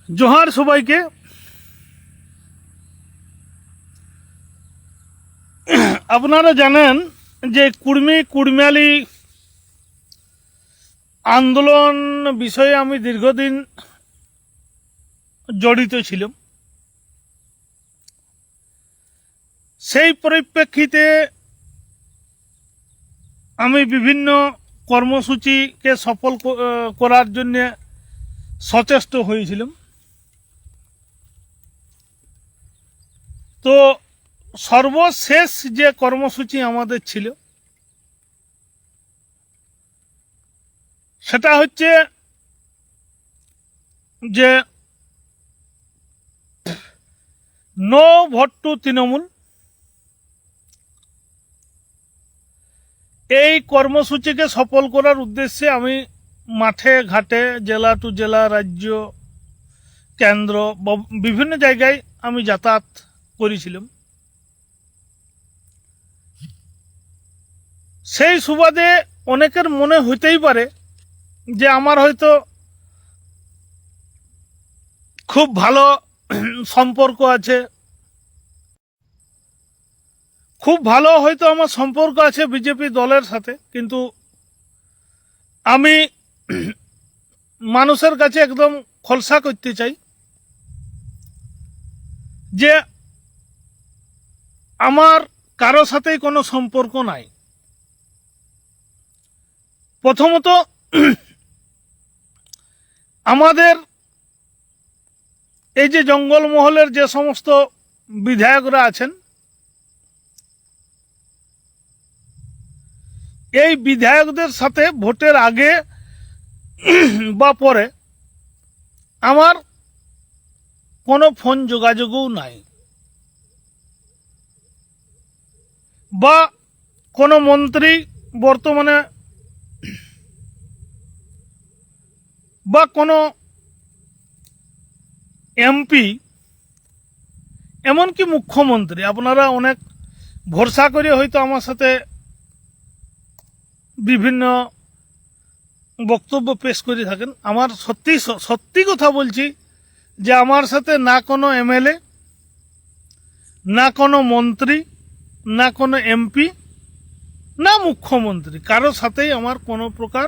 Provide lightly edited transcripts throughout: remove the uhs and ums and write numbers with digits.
जोहार सबाइके আপনারা জানেন যে কুর্মী কুড়মিয়ালি আন্দোলন বিষয়ে আমি দীর্ঘদিন জড়িত ছিলাম। সেই পরিপ্রেক্ষিতে আমি বিভিন্ন কর্মসূচিকে সফল করার জন্য সচেষ্ট হয়েছিলাম। তো সর্বশেষ যে কর্মসূচি আমাদের ছিল সেটা হচ্ছে যে নো ভোট টু তৃণমূল। এই কর্মসূচিকে সফল করার উদ্দেশ্যে আমি মাঠে ঘাটে জেলা টু জেলা রাজ্য কেন্দ্র বিভিন্ন জায়গায় আমি যাতায়াত করেছিলাম। সেই সুবাদে অনেকের মনে হইতেই পারে যে আমার হয়তো খুব ভালো সম্পর্ক আছে, খুব ভালো হয়তো আমার সম্পর্ক আছে বিজেপি দলের সাথে, কিন্তু আমি মানুষের কাছে একদম খোলসা করতে চাই যে আমার কারো সাথেই কোনো সম্পর্ক নাই। প্রথমত আমাদের এই যে জঙ্গলমহলের যে সমস্ত বিধায়করা আছেন, এই বিধায়কদের সাথে ভোটের আগে বা পরে আমার কোনো ফোন যোগাযোগও নাই, বা কোনো মন্ত্রী বর্তমানে বা কোনো এমপি, এমনকি মুখ্যমন্ত্রী, আপনারা অনেক ভরসা করে হয়তো আমার সাথে বিভিন্ন বক্তব্য পেশ করে থাকেন। আমার সত্যি কথা বলছি যে আমার সাথে না কোনো এমএলএ, না কোনো মন্ত্রী, না কোনো এমপি, না মুখ্যমন্ত্রী, কারো সাথেই আমার কোনো প্রকার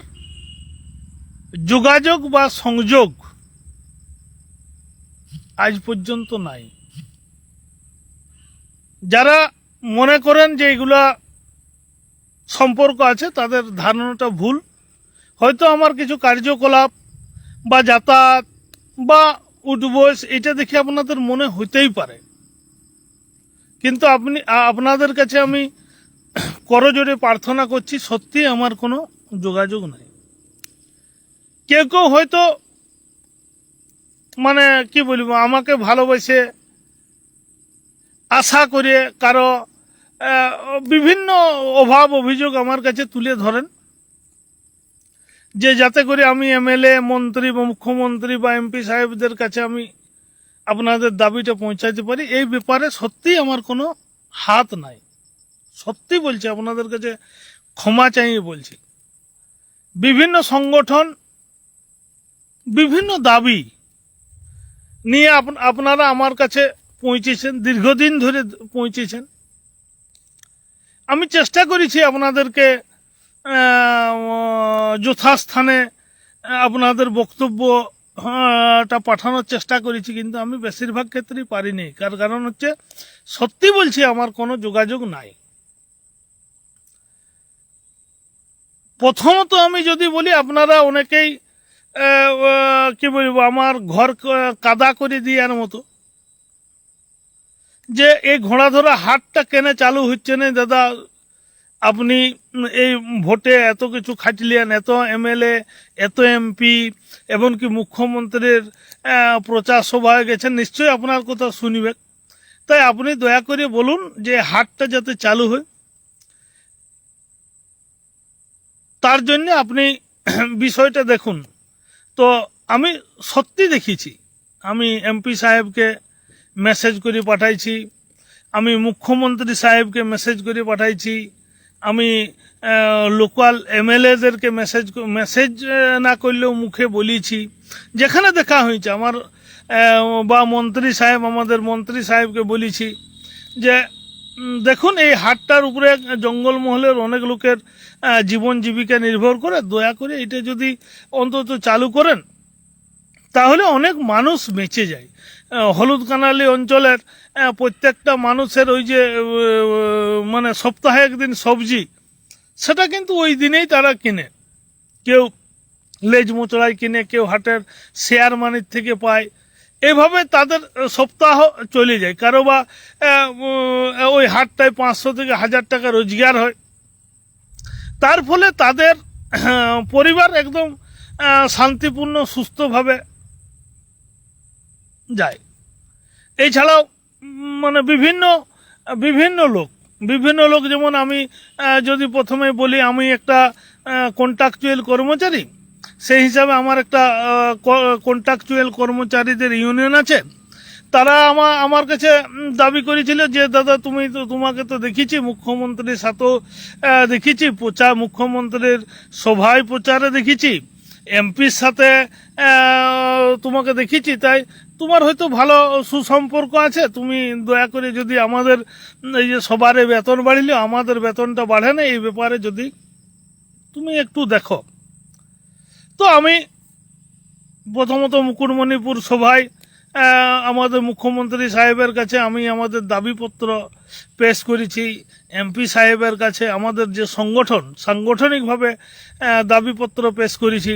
যোগাযোগ বা সংযোগ আজ পর্যন্ত নাই। যারা মনে করেন যে এগুলা সম্পর্ক আছে তাদের ধারণাটা ভুল। হয়তো আমার কিছু কার্যকলাপ বা যাতায়াত বা উঠবস এটা দেখে আপনাদের মনে হইতেই পারে, কিন্তু আপনাদের কাছে আমি করজোড়ে প্রার্থনা করছি, সত্যি আমার কোনো যোগাযোগ নাই। কেউ কেউ হয়তো মানে কি বলবো, আমাকে ভালোবেসে আশা করে কারো বিভিন্ন অভাব অভিযোগ আমার কাছে তুলে ধরেন, যে যাতে করে আমি এমএলএ, মন্ত্রী বা মুখ্যমন্ত্রী বা এমপি সাহেবদের কাছে আমি আপনাদের দাবিটা পৌঁছাতে পারি। এই ব্যাপারে সত্যি আমার কোনো হাত নাই, সত্যি বলছি, আপনাদের কাছে ক্ষমা চাইয়ে বলছি। বিভিন্ন সংগঠন বিভিন্ন দাবি নিয়ে আপনারা আমার কাছে পৌঁছেছেন, দীর্ঘদিন ধরে পৌঁছেছেন। আমি চেষ্টা করেছি আপনাদেরকে যথাস্থানে আপনাদের বক্তব্যটা পাঠানোর চেষ্টা করেছি, কিন্তু আমি বেশিরভাগ ক্ষেত্রেই পারিনি। কারণ হচ্ছে সত্যি বলছি আমার কোনো যোগাযোগ নাই। প্রথমত আমি যদি বলি, আপনারা অনেকেই কি বলবো আমার ঘর কাদা করে দেওয়ার মতো, যে এই ঘোড়া ধরা হাটটা কেন চালু হচ্ছে না দাদা, আপনি এই ভোটে এত কিছু খাটলেন, এত এমএলএ, এত এমপি, এমনকি মুখ্যমন্ত্রীর প্রচার সভায় গেছেন, নিশ্চয়ই আপনার কথা শুনবে। তাই আপনি দয়া করে বলুন যে হাটটা যাতে চালু হয়, তার জন্য আপনি বিষয়টা দেখুন। তো আমি সত্যি দেখেছি, আমি এমপি সাহেবকে মেসেজ করে পাঠাইছি, আমি মুখ্যমন্ত্রী সাহেবকে মেসেজ করে পাঠাইছি, আমি লোকাল এমএলএদেরকে মেসেজ না করলেও মুখে বলেছি, যেখানে দেখা হয়েছে। আমার বা মন্ত্রী সাহেব, আমাদের মন্ত্রী সাহেবকে বলেছি যে দেখুন এই হাটটার উপরে জঙ্গলমহলের অনেক লোকের জীবন জীবিকা নির্ভর করে, দয়া করে এটা যদি অন্তত চালু করেন তাহলে অনেক মানুষ বেঁচে যায়। হলুদ কানালি অঞ্চলের প্রত্যেকটা মানুষের ওই যে মানে সপ্তাহে একদিন সবজি, সেটা কিন্তু ওই দিনেই তারা কিনে, কেউ লেজ মোচড়ায় কিনে, কেউ হাটের শেয়ার মানির থেকে পায়, এভাবে তাদের সপ্তাহ চলে যায়। কারো বা ওই হাটটায় 500 থেকে 1000 টাকা রোজগার হয়, তার ফলে তাদের পরিবার একদম শান্তিপূর্ণ সুস্থভাবে যায়। এছাড়াও মানে বিভিন্ন লোক যেমন আমি যদি প্রথমে বলি, আমি একটা কন্ট্রাকচুয়াল কর্মচারী, সেই হিসাবে আমার একটা কন্ট্রাকচুয়াল কর্মচারীদের ইউনিয়ন আছে। তারা আমার কাছে দাবি করেছিল যে দাদা তোমাকে তো দেখেছি মুখ্যমন্ত্রীর সাথেও দেখেছি, মুখ্যমন্ত্রীর সভায় প্রচারে দেখেছি, এমপির সাথে তোমাকে দেখেছি, তাই তোমার হয়তো ভালো সুসম্পর্ক আছে, তুমি দয়া করে যদি আমাদের এই যে সবারে বেতন বাড়িলে আমাদের বেতনটা বাড়ে না, এই ব্যাপারে যদি তুমি একটু দেখো। তো আমি প্রথমত মুকুটমণিপুর সভায় আমাদের মুখ্যমন্ত্রী সাহেবের কাছে আমি আমাদের দাবিপত্র পেশ করেছি, এমপি সাহেবের কাছে আমাদের যে সাংগঠনিকভাবে দাবিপত্র পেশ করেছি।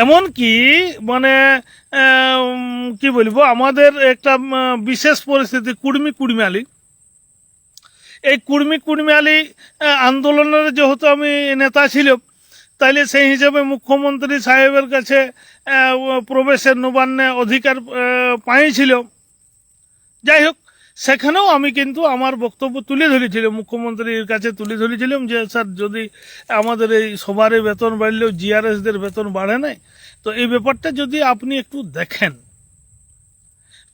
এমনকি মানে কি বলবো, আমাদের একটা বিশেষ পরিস্থিতি কুড়মি এই কুড়মিয়ালি আন্দোলনের যেহেতু আমি নেতা ছিলাম, তাইলে সেই হিসাবে মুখ্যমন্ত্রী সাহেবের কাছে প্রবেশের নবান্নে অধিকার পাইছিল। যাই হোক, সেখানেও আমি কিন্তু আমার বক্তব্য তুলে ধরেছিলাম, মুখ্যমন্ত্রীর কাছে তুলে ধরেছিলাম যে স্যার যদি আমাদের এই সবারই বেতন বাড়লেও জিআরএসদের বেতন বাড়ে নাই, তো এই ব্যাপারটা যদি আপনি একটু দেখেন।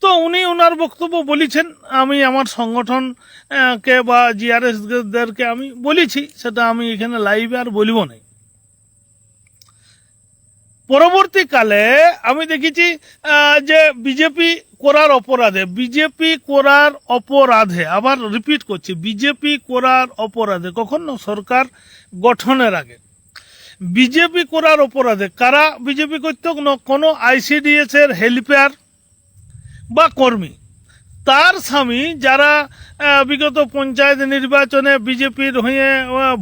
তো উনি ওনার বক্তব্য বলেছেন, আমি আমার সংগঠনকে বা জিআরএসদেরকে আমি বলেছি, সেটা আমি এখানে লাইভে আর বলবো না। পরবর্তীকালে আমি দেখেছি যে বিজেপি করার অপরাধে, আবার রিপিট করছি, বিজেপি করার অপরাধে, কখন না সরকার গঠনের আগে বিজেপি করার অপরাধে কারা বিজেপি করত না, কোনো আইসিডিএস এর হেল্পার বা কর্মী, তার স্বামী যারা বিগত পঞ্চায়েত নির্বাচনে বিজেপির হয়ে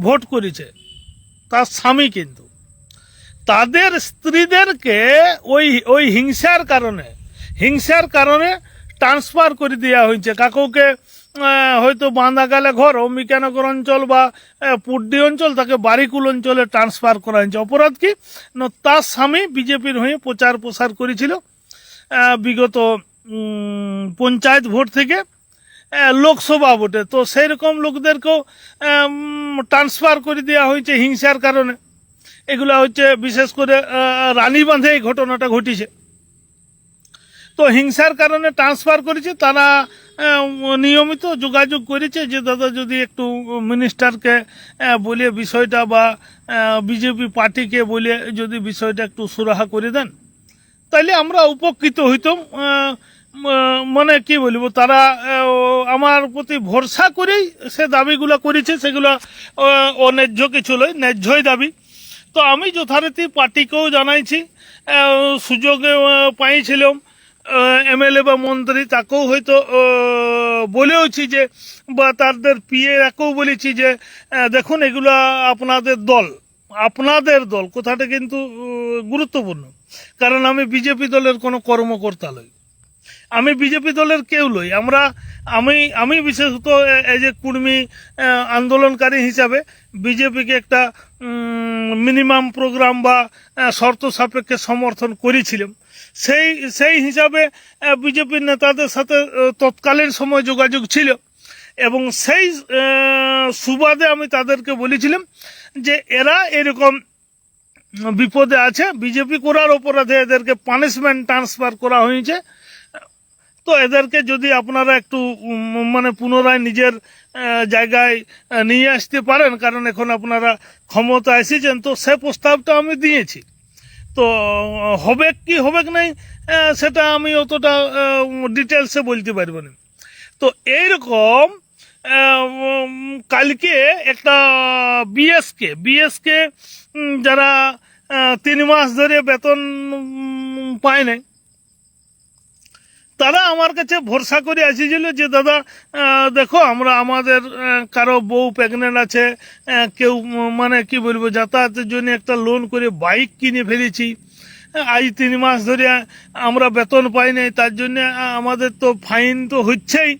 ভোট করেছে, তার স্বামী কিন্তু তাদের স্ত্রীদেরকে ওই হিংসার কারণে ট্রান্সফার করে দেওয়া হয়েছে। কাকুকে হয়তো বাঁধাগালে ঘর, অম্বিকানগর অঞ্চল বা পুড্ডি অঞ্চল, তাকে বারিকুল অঞ্চলে ট্রান্সফার করা হয়েছে। অপরাধ কি না, তার স্বামী বিজেপির হয়ে প্রচার প্রসার করেছিল বিগত পঞ্চায়েত ভোট থেকে লোকসভা ভোটে, তো সেই রকম লোকদেরকেও ট্রান্সফার করে দেওয়া হয়েছে হিংসার কারণে। এগুলা হচ্ছে বিশেষ করে রানীবাঁধে এই ঘটনাটা ঘটেছে। তো হিংসার কারণে ট্রান্সফার করেছে, তারা নিয়মিত যোগাযোগ করেছে যে দাদা যদি একটু মিনিস্টারকে বলে বিষয়টা বা বিজেপি পার্টিকে বলে যদি বিষয়টা একটু সুরাহা করে দেন তাইলে আমরা উপকৃত হইতাম। মানে কি বলবো, তারা আমার প্রতি ভরসা করেই সে দাবিগুলো করেছে, সেগুলো অন্যায্য কিছু নয়, ন্যায্যই দাবি। তো আমি যথারীতি পার্টিকেও জানাইছি, সুযোগে পাইছিলাম এমএলএ বা মন্ত্রী, তাকেও হয়তো বলেওছি যে, বা তাদের পিএকেও বলেছি যে দেখুন এগুলো আপনাদের দল কথাটা কিন্তু গুরুত্বপূর্ণ, কারণ আমি বিজেপি দলের কোনো কর্মকর্তা লই, আমি বিজেপি দলের কেউ লই। আমি বিশেষত এই যে কুর্মী আন্দোলনকারী হিসাবে বিজেপিকে একটা মিনিমাম প্রোগ্রাম বা শর্ত সাপেক্ষে সমর্থন করেছিলাম। সেই হিসাবে বিজেপির নেতাদের সাথে তৎকালীন সময় যোগাযোগ ছিল, এবং সেই সুবাদে আমি তাদেরকে বলেছিলাম যে এরা এরকম বিপদে আছে, বিজেপি করার অপরাধে এদেরকে পানিশমেন্ট ট্রান্সফার করা হয়েছে, তো এদেরকে যদি আপনারা একটু মানে পুনরায় নিজের জায়গায় নিয়ে আসতে পারেন, কারণ এখন আপনারা ক্ষমতা এসেছেন, তো সে প্রস্তাবটা আমি দিয়েছি। তো হবে কি হবে কি নাই সেটা আমি অতটা ডিটেলসে বলতে পারবো না। তো এইরকম কালকে একটা বিএসকে যারা 3 মাস ধরে বেতন পায় নাই, তারা আমার কাছে ভরসা করে আসিছিল যে দাদা দেখো আমরা আমাদের কারো বউ প্রেগনেন্ট আছে, কেউ মানে কি বলবো যাতায়াতের জন্য একটা লোন করে বাইক কিনে ফেলেছি, আজ 3 মাস ধরে আমরা বেতন পাই নাই, তার জন্য আমাদের তো ফাইন তো হচ্ছেই,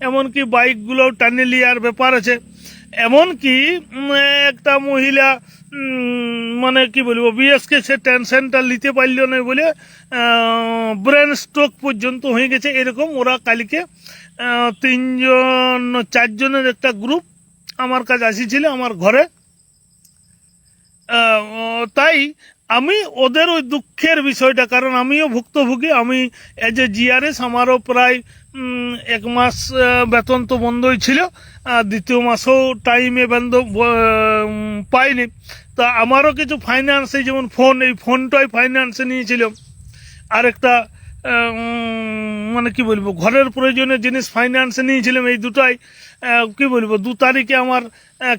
এমনকি বাইকগুলো টানে নেওয়ার ব্যাপার আছে। এমনকি একটা মহিলা মানে কি বলবো বিএসকে সে টেনশনটা নিতে পারল না বলে ব্রেন স্ট্রোক পর্যন্ত হয়ে গেছে। এরকম ওরা কালকে 4জনের একটা গ্রুপ আমার কাছে আসিছিল আমার ঘরে। তাই আমি ওদের ওই দুঃখের বিষয়টা, কারণ আমিও ভুক্তভোগী, আমি এজ এ জিআরএস আমারও প্রায় 1 মাস বেতন তো বন্ধই ছিল, দ্বিতীয় মাসও টাইমে পাইনি। তা আমারও কিছু ফাইন্যান্সে যেমন এই ফোনটাই ফাইন্যান্সে নিয়েছিল, আরেকটা মানে কি বলবো ঘরের প্রয়োজনীয় জিনিস ফাইন্যান্সে নিয়েছিলাম। এই দুটাই কি বলবো 2 তারিখে আমার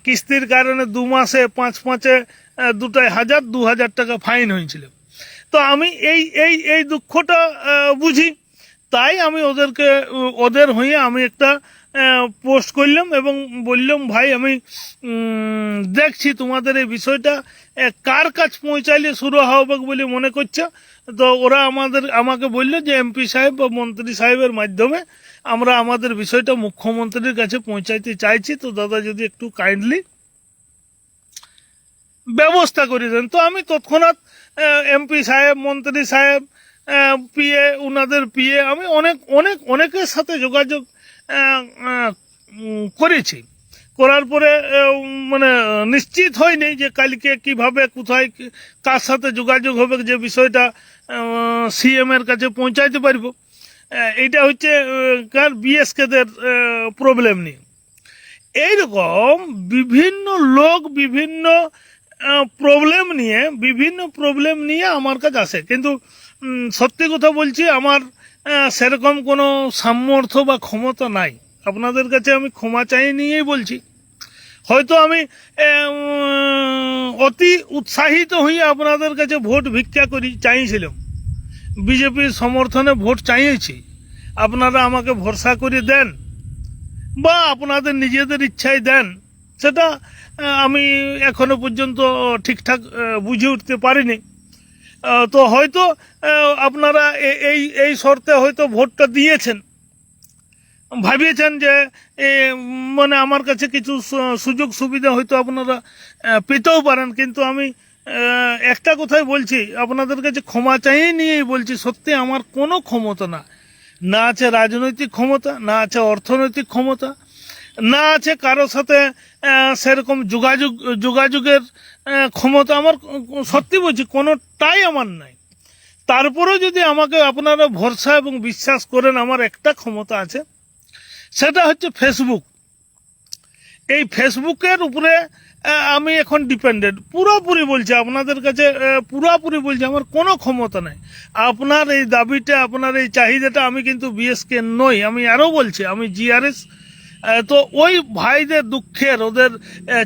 কিস্তির কারণে 2 মাসে 5-5 দুটাই 2,000 টাকা ফাইন হয়েছিল। তো আমি এই দুঃখটা বুঝি, তাই আমি ওদের হয়ে আমি একটা পোস্ট করলাম এবং বললাম ভাই আমি দেখছি তোমাদের এই বিষয়টা কার কাছ পৌঁছাইলে শুরু হবে বলে মনে করছে। তো ওরা আমাকে বললো যে এমপি সাহেব বা মন্ত্রী সাহেবের মাধ্যমে আমরা আমাদের বিষয়টা মুখ্যমন্ত্রীর কাছে পৌঁছাইতে চাইছি, তো দাদা যদি একটু কাইন্ডলি ব্যবস্থা করে দেন। তো আমি তৎক্ষণাৎ এমপি সাহেব, মন্ত্রী সাহেব, ওনাদের পিএ আমি অনেকের সাথে যোগাযোগ করেছি। করার পরে মানে নিশ্চিত হয়নি যে কালকে কিভাবে কোথায় কার সাথে যোগাযোগ হবে, যে বিষয়টা সিএম এর কাছে পৌঁছাইতে পারবো। এইটা হচ্ছে কার বিএসকেদের প্রবলেম নিয়ে। এইরকম বিভিন্ন লোক বিভিন্ন প্রবলেম নিয়ে আমার কাছে আসে, কিন্তু সত্যি কথা বলছি আমার সেরকম কোনো সামর্থ্য বা ক্ষমতা নাই। আপনাদের কাছে আমি ক্ষমা চাই নিয়েই বলছি। হয়তো আমি অতি উৎসাহিত হয়ে আপনাদের কাছে ভোট ভিক্ষা চাইছিলাম, বিজেপির সমর্থনে ভোট চাইছি, আপনারা আমাকে ভরসা করে দেন বা আপনাদের নিজেদের ইচ্ছায় দেন, সেটা আমি এখনো পর্যন্ত ঠিকঠাক বুঝে উঠতে পারিনি। তো হয়তো আপনারা এই শর্তে হয়তো ভোটটা দিয়েছেন, ভাবিয়েছেন যে মানে আমার কাছে কিছু সুযোগ সুবিধা হয়তো আপনারা পেতেও পারেন। কিন্তু আমি একটা কথাই বলছি, আপনাদের কাছে ক্ষমা চাইয়ে নিয়েই বলছি, সত্যি আমার কোনো ক্ষমতা না আছে রাজনৈতিক ক্ষমতা, না আছে অর্থনৈতিক ক্ষমতা, না আছে কারোর সাথে সেরকম যোগাযোগের ক্ষমতা। আমার সত্যি বলছি কোনোটাই আমার নাই। তারপরেও যদি আমাকে আপনারা ভরসা এবং বিশ্বাস করেন, আমার একটা ক্ষমতা আছে, সেটা হচ্ছে ফেসবুক। এই ফেসবুকের উপরে আমি এখন ডিপেন্ডেন্ট পুরোপুরি বলছি আপনাদের কাছে, পুরোপুরি বলছি আমার কোনো ক্ষমতা নেই। আপনার এই দাবিটা, আপনার এই চাহিদাটা, আমি কিন্তু বিএসকে নই, আমি আরও বলছি আমি জিআরএস। তো ওই ভাইদের দুঃখের, ওদের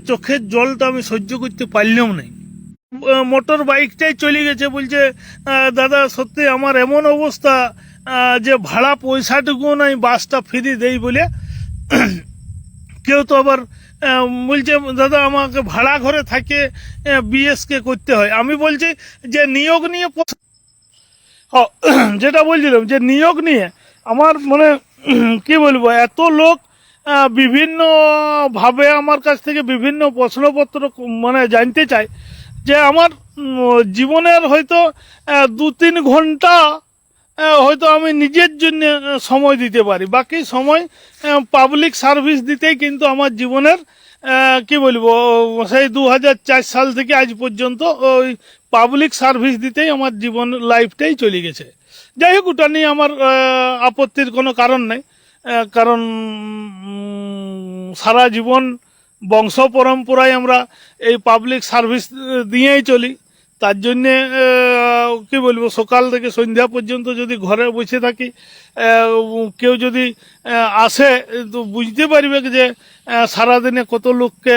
চোখের জলটা আমি সহ্য করতে পারলাম না। মোটর বাইকটাই চলে গেছে, বলছে দাদা সত্যি আমার এমন অবস্থা যে ভাড়া পয়সাটুকুও নাই, বাসটা ফ্রি দেই বলে। কেউ তো আবার বলছে দাদা আমাকে ভাড়া ঘরে থাকে বিএসকে করতে হয়। আমি বলছি যে নিয়োগ নিয়ে যেটা বলছিলাম যে নিয়োগ নিয়ে আমার মানে কি বলবো, এত লোক বিভিন্নভাবে আমার কাছ থেকে বিভিন্ন প্রশ্নপত্র মানে জানতে চায় যে আমার জীবনের হয়তো 2-3 ঘন্টা হয়তো আমি নিজের জন্য সময় দিতে পারি, বাকি সময় পাবলিক সার্ভিস দিতেই কিন্তু আমার জীবনের কি বলবো সেই 2004 সাল থেকে আজ পর্যন্ত ওই পাবলিক সার্ভিস দিতেই আমার জীবন লাইফটাই চলে গেছে। যাই হোক, ওটা নিয়ে আমার আপত্তির কোনো কারণ নেই, কারণ সারা জীবন বংশ পরম্পরায় আমরা এই পাবলিক সার্ভিস দিয়েই চলি। তার জন্যে কি বলবো, সকাল থেকে সন্ধ্যা পর্যন্ত যদি ঘরে বসে থাকি, কেউ যদি আসে তো বুঝতে পারবে যে সারাদিনে কত লোককে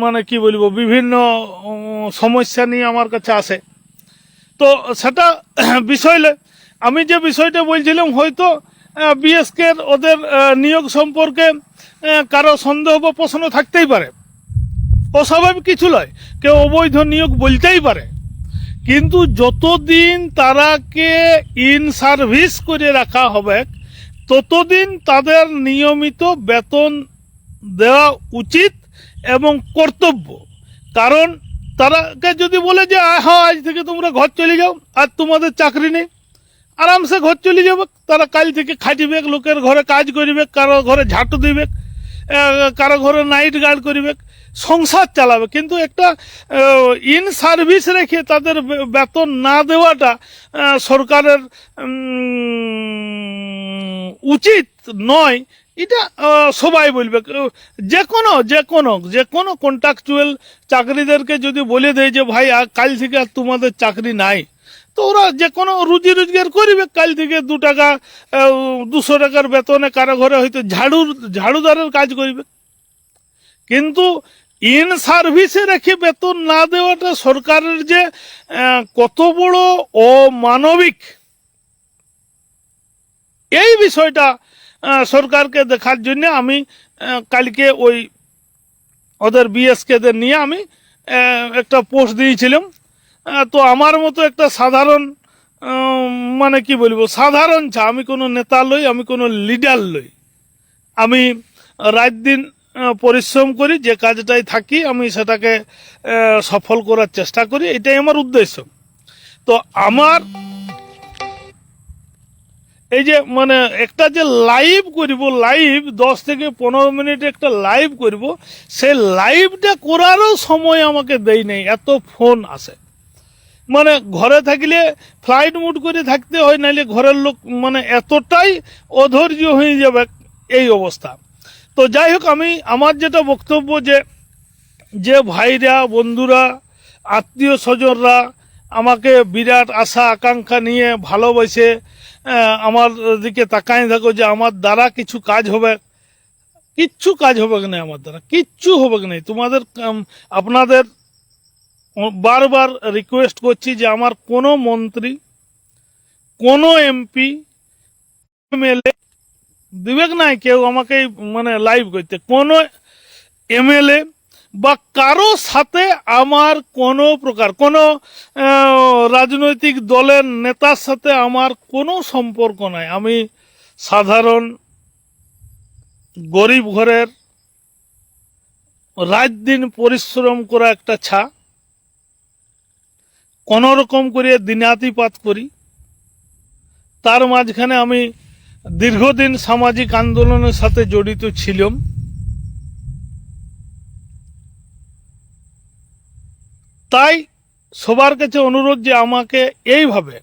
মানে কি বলবো বিভিন্ন সমস্যা নিয়ে আমার কাছে আসে। তো সেটা বিষয় নয়। আমি যে বিষয়টা বলছিলাম, হয়তো বিএসকে ওদের নিয়োগ সম্পর্কে কারো সন্দেহ বা প্রশ্ন থাকতেই পারে, অস্বাভাবিক কিছু নয়, কেউ অবৈধ নিয়োগ বলতেই পারে, কিন্তু যতদিন তারাকে ইন সার্ভিস করে রাখা হবে ততদিন তাদের নিয়মিত বেতন দেওয়া উচিত এবং কর্তব্য। কারণ তারাকে যদি বলে যে হ্যাঁ আজ থেকে তোমরা ঘর চলে যাও, আর তোমাদের চাকরি নেই, আরামসে ঘর চলে যাবে, তারা কাল থেকে খাটিবে, লোকের ঘরে কাজ করিবে, কারো ঘরে ঝাঁটু দিবে, কারো ঘরে নাইট গার্ড করিবে, সংসার চালাবে। কিন্তু একটা ইন সার্ভিস রেখে তাদের বেতন না দেওয়াটা সরকারের উচিত নয়, এটা সবাই বলবে। যে কোনো কন্ট্রাকচুয়াল চাকরিদেরকে যদি বলে দেয় যে ভাই কাল থেকে আর তোমাদের চাকরি নাই, তো ওরা যে কোনো রুজি রোজগার করবে, কাল থেকে 2 টাকা 200 টাকার বেতনে কারো ঘরে হয়তো ঝাড়ুদারের কাজ করবে। কিন্তু ইন সার্ভিসে রেখে বেতন না দেওয়াটা সরকারের যে কত বড় অমানবিক, এই বিষয়টা সরকারকে দেখার জন্য আমি কালকে ওই ওদের বিএসকেদের নিয়ে আমি একটা পোস্ট দিয়েছিলাম। তো আমার মতো একটা সাধারণ মানে কি বলবো, সাধারণ আমি কোনো নেতা লই, আমি কোনো লিডার লই, আমি রাত দিন পরিশ্রম করি, যে কাজটাই থাকি আমি সেটাকে সফল করার চেষ্টা করি, এটাই আমার উদ্দেশ্য। তো আমার এই যে মানে একটা যে লাইভ করব, লাইভ 10 থেকে 15 মিনিট একটা লাইভ করব, সেই লাইভটা করারও সময় আমাকে দেই নেই, এত ফোন আসে। মানে ঘরে থাকলে ফ্লাইট মুড করে থাকতে হয়, নাইলে ঘরের লোক মানে এতটাই অধৈর্য হয়ে যাবে এই অবস্থা। তো যাই হোক, আমি আমার যেটা বক্তব্য, যে ভাইরা, বন্ধুরা, আত্মীয় স্বজনরা আমাকে বিরাট আশা আকাঙ্ক্ষা নিয়ে ভালোবেসে আমার দিকে তাকায় থাকো যে আমার দ্বারা কিছু কাজ হবে, কিচ্ছু কাজ হবে না, আমার দ্বারা কিচ্ছু হবে না। তোমাদের আপনাদের বারবার রিকোয়েস্ট করছি যে আমার কোনো মন্ত্রী, কোনো এমপি, এমএলএ দিবেক নাই কেউ আমাকে মানে লাইভ করতে, কোনো এমএলএ বা কারো সাথে আমার কোনো প্রকার, কোনো রাজনৈতিক দলের নেতার সাথে আমার কোনো সম্পর্ক নাই। আমি সাধারণ গরিব ঘরের রাত দিন পরিশ্রম করা একটা কোনো রকম করে দিনাতিপাত করি। তার মাঝখানে আমি দীর্ঘদিন সামাজিক আন্দোলনের সাথে জড়িত ছিলাম। তাই সবার কাছে অনুরোধ যে আমাকে এইভাবে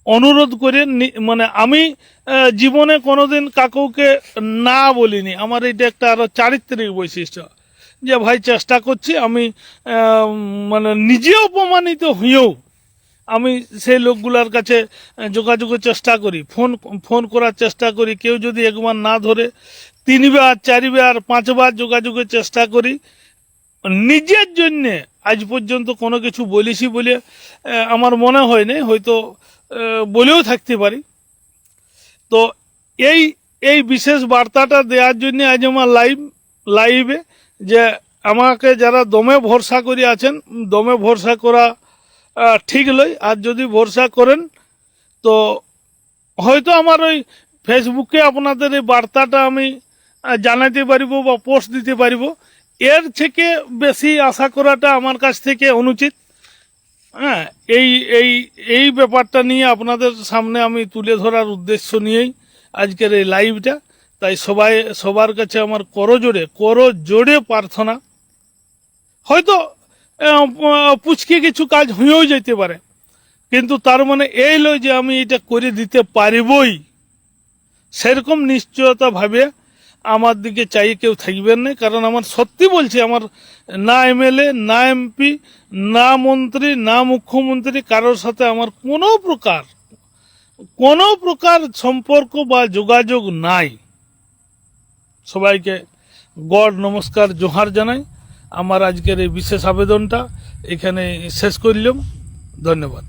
অনুরোধ করে, মানে আমি জীবনে কোনোদিন কাকুকে না বলিনি, আমার এটা একটা আরো চারিত্রিক বৈশিষ্ট্য, যে ভাই চেষ্টা করছি, আমি মানে নিজে অপমানিত হয়েও আমি সেই লোকগুলোর কাছে যোগাযোগের চেষ্টা করি, ফোন করার চেষ্টা করি। কেউ যদি একবার না ধরে 3 বার 4 বার 5 বার যোগাযোগের চেষ্টা করি। নিজের জন্যে আজ পর্যন্ত কোনো কিছু বলেছি বলে আমার মনে হয় না, হয়তো বলেও থাকতে পারি। তো এই বিশেষ বার্তাটা দেওয়ার জন্য আজ আমার লাইভে, যে আমাকে যারা দমে ভরসা করে আছেন, দমে ভরসা করা ঠিক নয়। আর যদি ভরসা করেন তো হয়তো আমার ওই ফেসবুকে আপনাদের এই বার্তাটা আমি জানাতে পারিব বা পোস্ট দিতে পারিব। এর থেকে বেশি আশা করাটা আমার কাছ থেকে অনুচিত। হ্যাঁ, এই ব্যাপারটা নিয়ে আপনাদের সামনে আমি তুলে ধরার উদ্দেশ্য নিয়েই আজকের এই লাইভটা। তাই সবার কাছে আমার করজোড়ে প্রার্থনা। হয়তো পুচকে কিছু কাজ হয়েও যেতে পারে, কিন্তু তার মানে এই নয় যে আমি এটা করে দিতে পারিবই, সেরকম নিশ্চয়তা ভাবে আমার দিকে চাই কেউ থাকবেন না, কারণ আমার সত্যি বলছি, আমার না এমএলএ, না এমপি, না মন্ত্রী, না মুখ্যমন্ত্রী, কারোর সাথে আমার কোনো প্রকার সম্পর্ক বা যোগাযোগ নাই। সবাইকে গড নমস্কার, জোহার জানাই। আমার আজকের এই বিশেষ আবেদনটা এখানে শেষ করলাম। ধন্যবাদ।